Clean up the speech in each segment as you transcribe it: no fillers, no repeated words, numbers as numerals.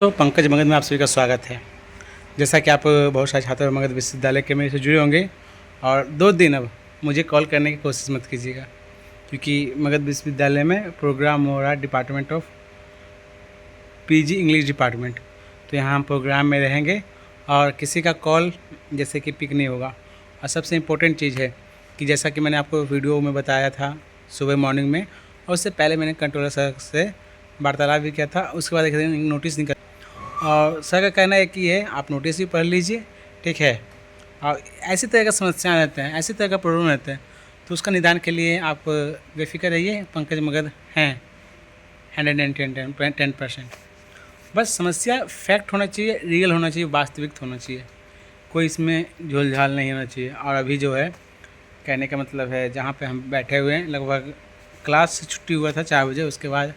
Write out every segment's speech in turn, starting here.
तो पंकज मगध में आप सभी का स्वागत है। जैसा कि आप बहुत सारे छात्र मगध विश्वविद्यालय के मेरे से जुड़े होंगे और 2 दिन अब मुझे कॉल करने की कोशिश मत कीजिएगा, क्योंकि मगध विश्वविद्यालय में प्रोग्राम हो रहा है department of PG English department. तो यहाँ हम प्रोग्राम में रहेंगे और किसी का कॉल जैसे कि पिक नहीं होगा। और सबसे इम्पोर्टेंट चीज़ है कि जैसा कि मैंने आपको वीडियो में बताया था सुबह मॉर्निंग में, और उससे पहले मैंने कंट्रोलर सर से वार्तालाप भी किया था। उसके बाद एक नोटिस निकल और सर का कहना है कि ये आप नोटिस भी पढ़ लीजिए, ठीक है। और ऐसी तरह का समस्याएं रहते हैं, ऐसी तरह का प्रॉब्लम रहते हैं, तो उसका निदान के लिए आप बेफिक्र रहिए। पंकज मगध हैं 110%। बस समस्या फैक्ट होना चाहिए, रियल होना चाहिए, वास्तविक होना चाहिए, कोई इसमें झोल झाल नहीं होना चाहिए। और अभी जो है कहने का मतलब है, जहाँ पे हम बैठे हुए हैं, लगभग क्लास से छुट्टी हुआ था 4 बजे, उसके बाद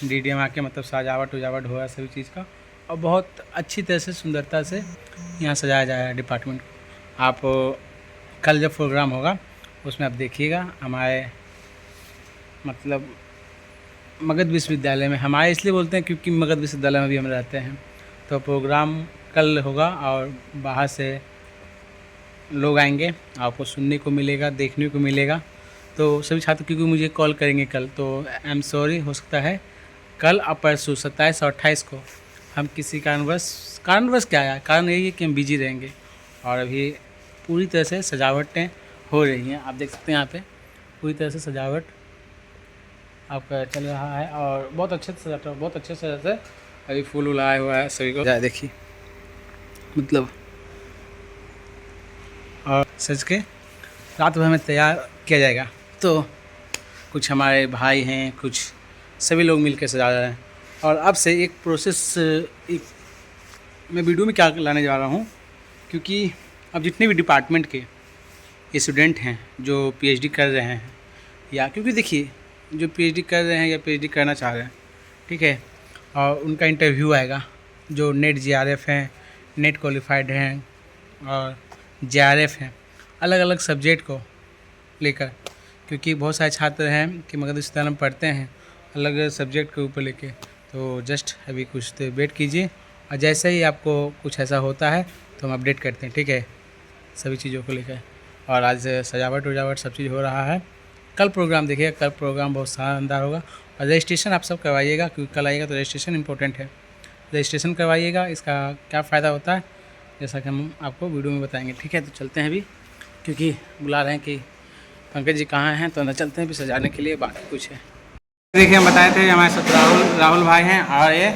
DDM आके मतलब सजावट उजावट हुआ सभी चीज़ का, और बहुत अच्छी तरह से सुंदरता से यहाँ सजाया जाए डिपार्टमेंट को। आप कल जब प्रोग्राम होगा उसमें आप देखिएगा। हमारे मतलब मगध विश्वविद्यालय में, हमारे इसलिए बोलते हैं क्योंकि मगध विश्वविद्यालय में भी हम रहते हैं, तो प्रोग्राम कल होगा और बाहर से लोग आएंगे, आपको सुनने को मिलेगा, देखने को मिलेगा। तो सभी छात्र क्योंकि मुझे कॉल करेंगे कल, तो आई एम सॉरी, हो सकता है कल और परसों 27 और 28 को हम किसी कारणवश क्या है, कारण यही है कि हम बिजी रहेंगे। और अभी पूरी तरह से सजावटें हो रही हैं, आप देख सकते हैं यहाँ पे पूरी तरह से सजावट आपका चल रहा है, और बहुत अच्छे से सजाता है, बहुत अच्छे से अभी फूल उलाया हुआ है सभी को, देखिए मतलब। और सज के रात भर में तैयार किया जाएगा। तो कुछ हमारे भाई हैं, कुछ सभी लोग मिलकर सजा रहे हैं। और अब से एक प्रोसेस मैं वीडियो में क्या लाने जा रहा हूँ, क्योंकि अब जितने भी डिपार्टमेंट के स्टूडेंट हैं जो PhD कर रहे हैं, या क्योंकि देखिए जो PhD कर रहे हैं या PhD करना चाह रहे हैं, ठीक है, और उनका इंटरव्यू आएगा, जो नेट JRF हैं, नेट क्वालिफाइड हैं और JRF हैं, अलग अलग सब्जेक्ट को लेकर, क्योंकि बहुत सारे छात्र हैं कि मगध विश्वविद्यालय में पढ़ते हैं अलग सब्जेक्ट के ऊपर लेके। तो जस्ट अभी कुछ देर वेट कीजिए, और जैसे ही आपको कुछ ऐसा होता है तो हम अपडेट करते हैं, ठीक है, सभी चीज़ों को लेकर। और आज सजावट उजावट सब चीज़ हो रहा है। कल प्रोग्राम देखिएगा, कल प्रोग्राम बहुत शानदार होगा। और रजिस्ट्रेशन आप सब करवाइएगा, क्योंकि कल आइएगा तो रजिस्ट्रेशन इंपॉर्टेंट है। रजिस्ट्रेशन करवाइएगा, इसका क्या फ़ायदा होता है जैसा कि हम आपको वीडियो में बताएंगे, ठीक है। तो चलते हैं अभी, क्योंकि बुला रहे हैं कि पंकज जी कहाँ हैं, तो अंदर चलते हैं भी सजाने के लिए, बाकी कुछ है। देखिए हम बताए थे हमारे साथ राहुल भाई हैं, और ये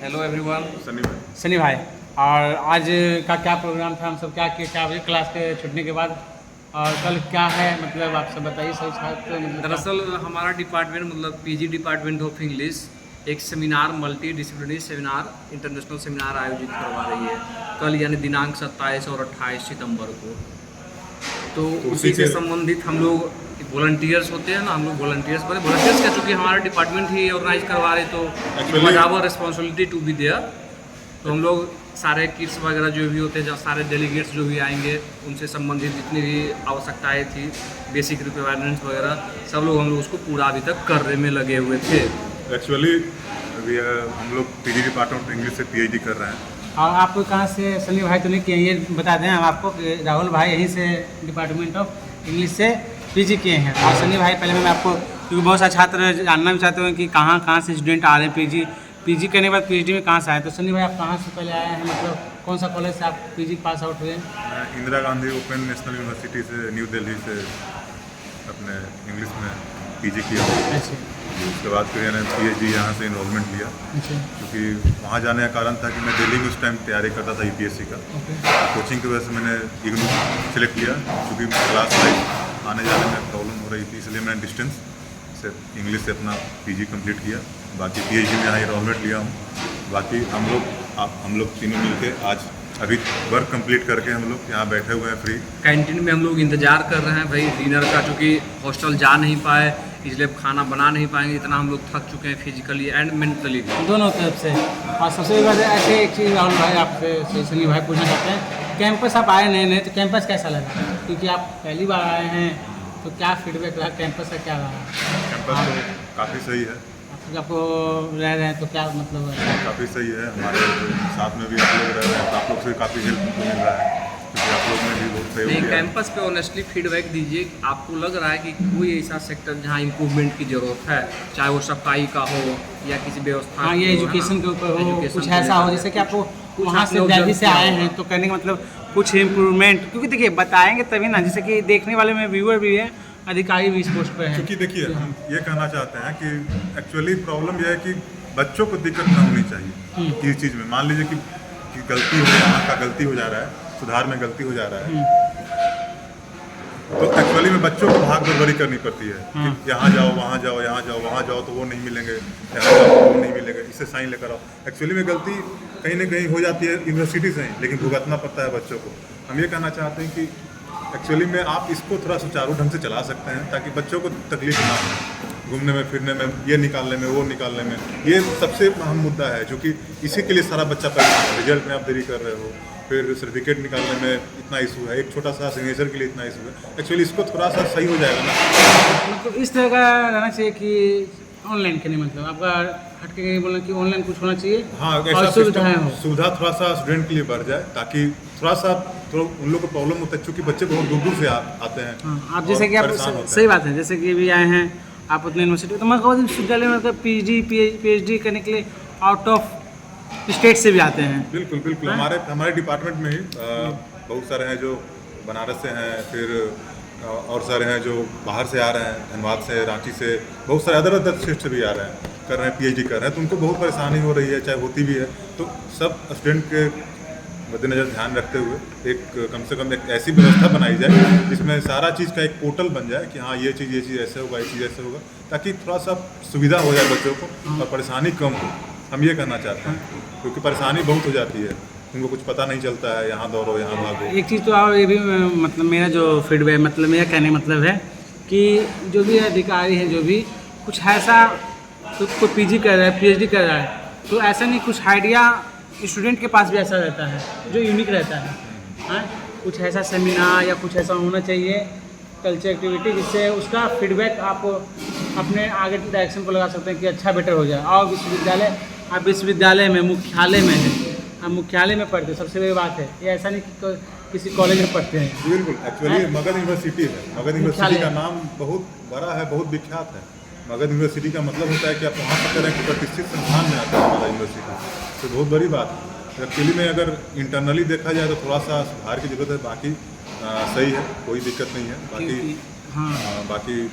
हेलो एवरीवन सनी भाई। और आज का क्या प्रोग्राम था, हम सब क्या किए, क्या बजे क्लास के छूटने के बाद, और कल क्या है, मतलब आप सब बताइए सभी छात्र। दरअसल हमारा डिपार्टमेंट मतलब PG डिपार्टमेंट ऑफ इंग्लिश एक seminar, multi disciplinary seminar, international seminar आयोजित करवा रही है कल, यानी दिनांक 27 और 28 सितंबर को। तो उसी से संबंधित हम लोग वॉलंटियर्स होते हैं ना, हम लोग वॉलंटियर्स क्या, चूँकि हमारा डिपार्टमेंट ही ऑर्गेनाइज करवा रहे, तो बराबर रिस्पॉन्सिबिलिटी टू बी देयर। तो हम लोग सारे किट्स वगैरह जो भी होते हैं, जो सारे डेलीगेट्स जो भी आएंगे, उनसे संबंधित जितनी भी आवश्यकताएं थी, बेसिक रिक्वायरमेंट्स वगैरह, सब लोग हम लोग उसको पूरा अभी तक करने में लगे हुए थे। एक्चुअली अभी हम लोग PG डिपार्टमेंट इंग्लिश से PhD कर रहे हैं। और आप कहाँ से, सनी भाई तो नहीं किए, ये बता दें हम आपको कि राहुल भाई यहीं से डिपार्टमेंट ऑफ इंग्लिश से PG किए हैं। और सनी भाई पहले मैं आपको, क्योंकि बहुत सारे छात्र जानना भी चाहते हैं कि कहाँ से स्टूडेंट आ रहे हैं PG करने के बाद PhD में कहाँ से आए, तो सनी भाई आप कहाँ से पहले आए हैं, मतलब कौन सा कॉलेज से आप PG पास आउट हुए? Indira Gandhi open national university से, न्यू दिल्ली से अपने इंग्लिश में PG किया। अच्छा। उसके बाद फिर मैंने PhD यहाँ से इन्वॉल्वमेंट लिया, क्योंकि वहाँ जाने का कारण था कि मैं दिल्ली में उस टाइम तैयारी करता था UPSC का। कोचिंग की वजह से मैंने IGNOU सेलेक्ट किया, क्योंकि क्लास वाइज आने जाने में प्रॉब्लम हो रही थी, इसलिए मैंने डिस्टेंस से इंग्लिश से अपना PG कंप्लीट किया। बाकी PhD में यहाँ इन्वॉल्वमेंट लिया हूँ। बाकी हम लोग तीनों मिलके आज अभी वर्क कंप्लीट करके हम लोग यहाँ बैठे हुए हैं फ्री। कैंटीन में हम लोग इंतज़ार कर रहे हैं भाई डिनर का, चूँकि हॉस्टल जा नहीं पाए, इसलिए खाना बना नहीं पाएंगे, इतना हम लोग थक चुके हैं फिजिकली एंड मेंटली, दोनों तरफ से। और सबसे बड़ी बात है, ऐसे एक चीज़ राहुल भाई आपसे सनी भाई पूछना चाहते हैं, कैंपस आप आए नहीं तो कैंपस कैसा लगा, क्योंकि आप पहली बार आए हैं, तो क्या फीडबैक रहा कैंपस का, क्या रहा? कैंपस तो काफ़ी सही है, तो आपको रह रहे हैं तो क्या मतलब है? काफ़ी सही है, हमारे साथ में भी आप लोग रह रहे हैं तो आप लोग से काफ़ी हेल्प मिल रहा है, क्योंकि आप लोग ने भी बहुत सहयोग नहीं, किया है। कैंपस पे ऑनेस्टली फीडबैक दीजिए। आपको लग रहा है कि कोई ऐसा सेक्टर जहाँ इम्प्रूवमेंट की ज़रूरत है, चाहे वो सफाई का हो या किसी व्यवस्था हाँ, ये की हो, है एजुकेशन ना? के ऊपर हो, एजुकेशन कुछ को ऐसा हो लेकर जैसे कि आपको कुछ वहाँ आप से लोग दिल्ली जब से किया आए हो। हैं तो कहने का मतलब कुछ इम्प्रूवमेंट, क्योंकि देखिए बताएंगे तभी ना, जैसे कि देखने वाले में व्यूअर भी है, अधिकारी भी इस पोस्ट पे है। क्योंकि देखिए हम ये कहना चाहते हैं कि एक्चुअली प्रॉब्लम यह है कि बच्चों को दिक्कत ना होनी चाहिए किसी चीज़ में। मान लीजिए कि गलती हो, यहाँ का गलती हो जा रहा है, सुधार में गलती हो जा रहा है, तो एक्चुअली में बच्चों को भाग दौड़ी करनी पड़ती है कि यहाँ जाओ वहाँ जाओ, यहाँ जाओ वहाँ जाओ तो वो नहीं मिलेंगे, यहाँ जाओ तो वो नहीं मिलेंगे, इससे साइन लेकर आओ। एक्चुअली में गलती कहीं ना कहीं हो जाती है यूनिवर्सिटी से ही, लेकिन भुगतना पड़ता है बच्चों को। हम ये कहना चाहते हैं कि एक्चुअली में आप इसको थोड़ा सुचारू ढंग से चला सकते हैं ताकि बच्चों को तकलीफ ना हो घूमने में फिरने में, ये निकालने में वो निकालने में। ये सबसे अहम मुद्दा है जो कि इसी के लिए सारा बच्चा परेशान है। रिजल्ट में आप देरी कर रहे हो, फिर सर्टिफिकेट निकालने में इतना इशू है, एक छोटा सा सिग्नेचर के लिए इतना इशू है। एक्चुअली इसको थोड़ा सा सही हो जाएगा ना। मतलब इस तरह का रहना चाहिए कि ऑनलाइन के नहीं, मतलब आपका हटके नहीं बोलना कि ऑनलाइन कुछ होना चाहिए। हाँ, और ऐसा सुविधाएं हो। सुविधा थोड़ा सा स्टूडेंट के लिए बढ़ जाए ताकि थोड़ा उन लोग को प्रॉब्लम होता है, क्योंकि बच्चे बहुत दूर दूर से आते हैं। हाँ, आप जैसे कि आप परेशान होते सही हैं। बात है, जैसे कि अभी आए हैं आप उतने यूनिवर्सिटी, तो मैं कहूँ विश्वविद्यालय में मतलब पीएचडी करने के लिए आउट ऑफ स्टेट से भी आते हैं। बिल्कुल बिल्कुल, हमारे डिपार्टमेंट में ही बहुत सारे हैं जो बनारस से हैं, फिर और सारे हैं जो बाहर से आ रहे हैं, धनबाद से, रांची से, बहुत सारे अदर स्टेट से भी आ रहे हैं, कर रहे हैं पीएचडी कर रहे हैं। तो उनको बहुत परेशानी हो रही है, चाहे होती भी है। तो सब स्टूडेंट के मद्देनजर ध्यान रखते हुए एक कम से कम एक ऐसी व्यवस्था बनाई जाए जिसमें सारा चीज़ का एक पोर्टल बन जाए कि हाँ ये चीज़ ऐसे होगा, ये चीज़ ऐसे होगा, ताकि थोड़ा सा सुविधा हो जाए बच्चों को और परेशानी कम हो। हम ये कहना चाहते हैं, क्योंकि परेशानी बहुत हो जाती है, उनको कुछ पता नहीं चलता है, यहाँ दौड़ो यहाँ भागो। एक चीज़ तो और ये भी मतलब मेरा जो फीडबैक, मतलब मेरा कहने का मतलब है कि जो भी अधिकारी है, जो भी कुछ ऐसा, तो कोई पीजी कर रहा है, पीएचडी कर रहा है, तो ऐसा नहीं, कुछ आइडिया स्टूडेंट के पास भी ऐसा रहता है जो यूनिक रहता है। हाँ, कुछ ऐसा सेमिनार या कुछ ऐसा होना चाहिए, कल्चर एक्टिविटी, जिससे उसका फीडबैक आप अपने आगे डायरेक्शन को लगा सकते हैं कि अच्छा बेटर हो जाए। और विश्वविद्यालय, आप विश्वविद्यालय में मुख्यालय में है, हम मुख्यालय में पढ़ते हैं, सबसे बड़ी बात है। ये ऐसा नहीं कि किसी कॉलेज में पढ़ते हैं। बिल्कुल, एक्चुअली मगध यूनिवर्सिटी है। मगध यूनिवर्सिटी का नाम बहुत बड़ा है, बहुत विख्यात है। मगध यूनिवर्सिटी का मतलब होता है कि आप वहाँ पर करें कि प्रतिष्ठित संस्थान में आता है मगध यूनिवर्सिटी, तो बहुत बड़ी बात है। एक्चुअली में अगर इंटरनली देखा जाए तो थोड़ा सा सुधार की जरूरत है, बाकी सही है, कोई दिक्कत नहीं है। बाकी हाँ, बाकी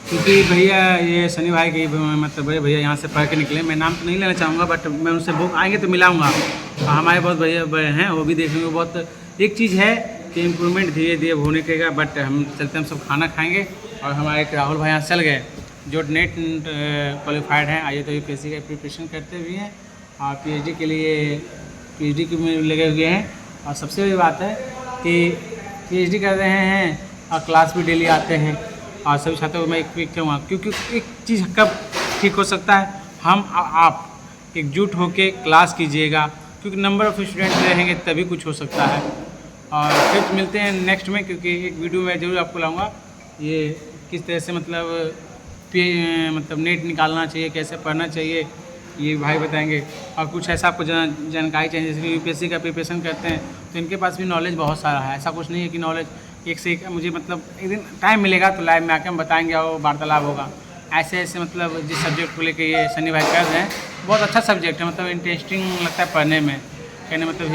क्योंकि भैया ये शनि भाई के मतलब बड़े भैया यहाँ से पढ़ के निकले, मैं नाम तो नहीं लेना चाहूँगा, बट मैं उनसे बहुत आएंगे तो मिलाऊंगा। हमारे बहुत भैया बड़े हैं, वो भी देखेंगे। बहुत एक चीज़ है कि इम्प्रूवमेंट धीरे धीरे होने के, बट हम चलते, हम सब खाना खाएंगे। और हमारे एक राहुल भाई यहाँ चल गए जो नेट क्वालिफाइड हैं, आइए तो यूपीएससी का प्रिपरेशन करते हुए हैं और पीएचडी के लिए पीएचडी के में लगे हुए हैं। और सबसे बड़ी बात है कि पीएचडी कर रहे हैं और क्लास भी डेली आते हैं। और सभी छात्रों को मैं एक कहूँगा, क्योंकि एक चीज़ कब ठीक हो सकता है, हम आप एकजुट होकर क्लास कीजिएगा, क्योंकि नंबर ऑफ़ स्टूडेंट रहेंगे तभी कुछ हो सकता है। और फिर मिलते हैं नेक्स्ट में, क्योंकि एक वीडियो में ज़रूर आपको लाऊंगा ये किस तरह से मतलब नेट निकालना चाहिए, कैसे पढ़ना चाहिए, ये भाई बताएंगे। और कुछ ऐसा आपको जानकारी चाहिए, जैसे कि यूपीएससी का प्रिपरेशन करते हैं तो इनके पास भी नॉलेज बहुत सारा है। ऐसा कुछ नहीं है कि नॉलेज एक से एक, मुझे मतलब एक दिन टाइम मिलेगा तो लाइव में आके हम बताएंगे और वार्तालाप होगा। ऐसे ऐसे मतलब जिस सब्जेक्ट को लेके ये शनि भाई कर रहे हैं, बहुत अच्छा सब्जेक्ट है, मतलब इंटरेस्टिंग लगता है पढ़ने में। कहने मतलब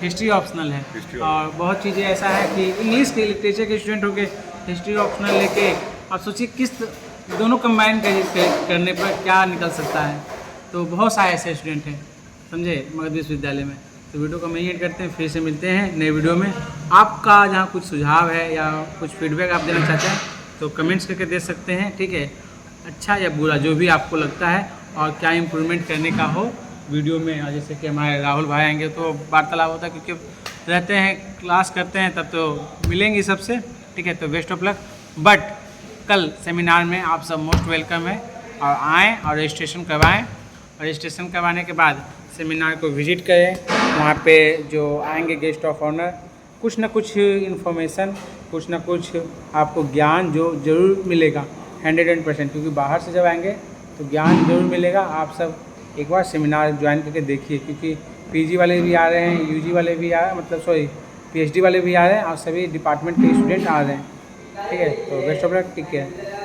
हिस्ट्री ऑप्शनल है। और बहुत चीज़ें ऐसा है कि इंग्लिश के लिटरेचर के स्टूडेंट होके हिस्ट्री ऑप्शनल लेके आप सोचिए किस दोनों कंबाइन करने पर क्या निकल सकता है। तो बहुत सारे ऐसे स्टूडेंट हैं, समझे, मगध विश्वविद्यालय में। तो वीडियो को मैं एंड करते हैं, फिर से मिलते हैं नए वीडियो में। आपका जहाँ कुछ सुझाव है या कुछ फीडबैक आप देना चाहते हैं तो कमेंट्स करके दे सकते हैं, ठीक है, अच्छा या बुरा जो भी आपको लगता है, और क्या इम्प्रूवमेंट करने का हो वीडियो में। और जैसे कि हमारे राहुल भाई आएंगे तो वार्तालाप होता है, क्योंकि रहते हैं क्लास करते हैं तब तो मिलेंगे सबसे, ठीक है। तो बेस्ट ऑफ लक। बट कल सेमिनार में आप सब मोस्ट वेलकम है, और आएँ और रजिस्ट्रेशन करवाएँ। और रजिस्ट्रेशन करवाने के बाद सेमिनार को विजिट करें। वहाँ पे जो आएंगे गेस्ट ऑफ ऑनर, कुछ ना कुछ इन्फॉर्मेशन, कुछ ना कुछ आपको ज्ञान जो ज़रूर मिलेगा। 100% क्योंकि बाहर से जब आएंगे तो ज्ञान जरूर मिलेगा। आप सब एक बार सेमिनार ज्वाइन करके देखिए, क्योंकि पीजी वाले भी आ रहे हैं, यूजी वाले भी आ मतलब सॉरी पीएचडी वाले भी आ रहे हैं और सभी डिपार्टमेंट के स्टूडेंट आ रहे हैं। ठीक है, तो best of luck, take care.